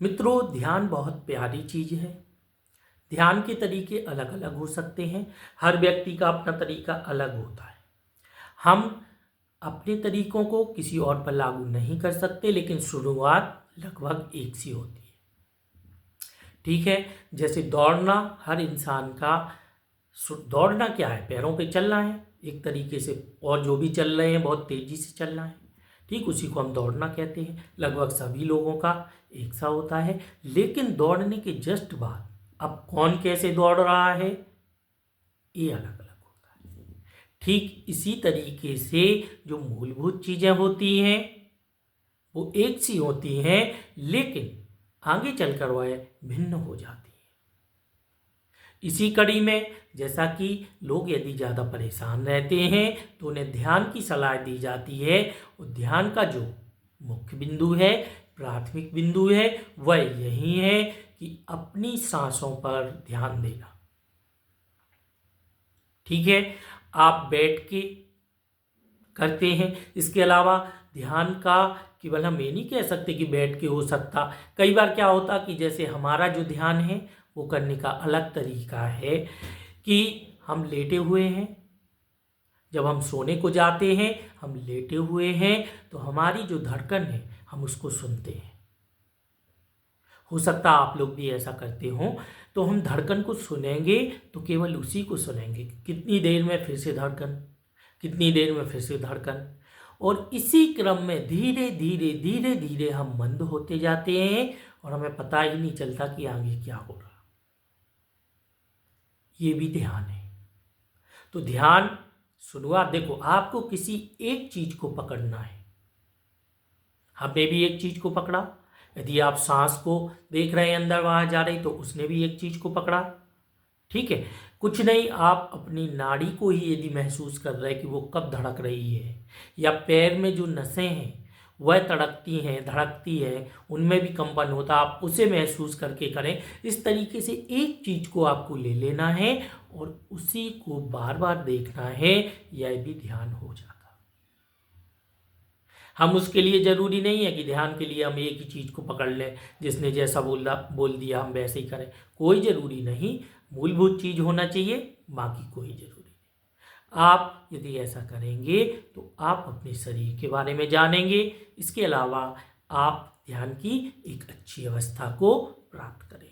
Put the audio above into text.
मित्रों, ध्यान बहुत प्यारी चीज है। ध्यान के तरीके अलग अलग हो सकते हैं। हर व्यक्ति का अपना तरीका अलग होता है। हम अपने तरीकों को किसी और पर लागू नहीं कर सकते, लेकिन शुरुआत लगभग एक सी होती है। ठीक है, जैसे दौड़ना, हर इंसान का दौड़ना क्या है? पैरों पे चलना है एक तरीके से, और जो भी चल रहे हैं बहुत तेजी से चलना है। ठीक, उसी को हम दौड़ना कहते हैं। लगभग सभी लोगों का एक सा होता है। लेकिन दौड़ने के जस्ट बाद अब कौन कैसे दौड़ रहा है, ये अलग अलग होता है। ठीक इसी तरीके से जो मूलभूत चीजें होती हैं वो एक सी होती हैं, लेकिन आगे चलकर वह भिन्न हो जाती है। इसी कड़ी में जैसा कि लोग यदि ज़्यादा परेशान रहते हैं तो उन्हें ध्यान की सलाह दी जाती है। और ध्यान का जो मुख्य बिंदु है, प्राथमिक बिंदु है, वह यही है कि अपनी सांसों पर ध्यान देना। ठीक है, आप बैठ के करते हैं। इसके अलावा ध्यान का केवल हम ये नहीं कह सकते कि बैठ के हो सकता। कई बार क्या होता कि जैसे हमारा जो ध्यान है वो करने का अलग तरीका है कि हम लेटे हुए हैं। जब हम सोने को जाते हैं, हम लेटे हुए हैं, तो हमारी जो धड़कन है हम उसको सुनते हैं। हो सकता आप लोग भी ऐसा करते हो। तो हम धड़कन को सुनेंगे तो केवल उसी को सुनेंगे, कितनी देर में फिर से धड़कन, कितनी देर में फिर से धड़कन। और इसी क्रम में धीरे धीरे धीरे धीरे हम मंद होते जाते हैं और हमें पता ही नहीं चलता कि आगे क्या हो रहा। ये भी ध्यान है। तो ध्यान शुरुआत देखो, आपको किसी एक चीज को पकड़ना है। हमने भी एक चीज को पकड़ा। यदि आप सांस को देख रहे हैं अंदर बाहर जा रही, तो उसने भी एक चीज को पकड़ा। ठीक है, कुछ नहीं, आप अपनी नाड़ी को ही यदि महसूस कर रहे हैं कि वो कब धड़क रही है, या पैर में जो नसें हैं वह तड़कती हैं, धड़कती है, उनमें भी कंपन होता, आप उसे महसूस करके करें। इस तरीके से एक चीज को आपको ले लेना है और उसी को बार बार देखना है। यह भी ध्यान हो जाता। हम उसके लिए जरूरी नहीं है कि ध्यान के लिए हम एक ही चीज को पकड़ लें, जिसने जैसा बोल दिया हम वैसे ही करें। कोई जरूरी नहीं, मूलभूत चीज होना चाहिए, बाकी कोई जरूरी नहीं। आप यदि ऐसा करेंगे तो आप अपने शरीर के बारे में जानेंगे। इसके अलावा आप ध्यान की एक अच्छी अवस्था को प्राप्त करेंगे।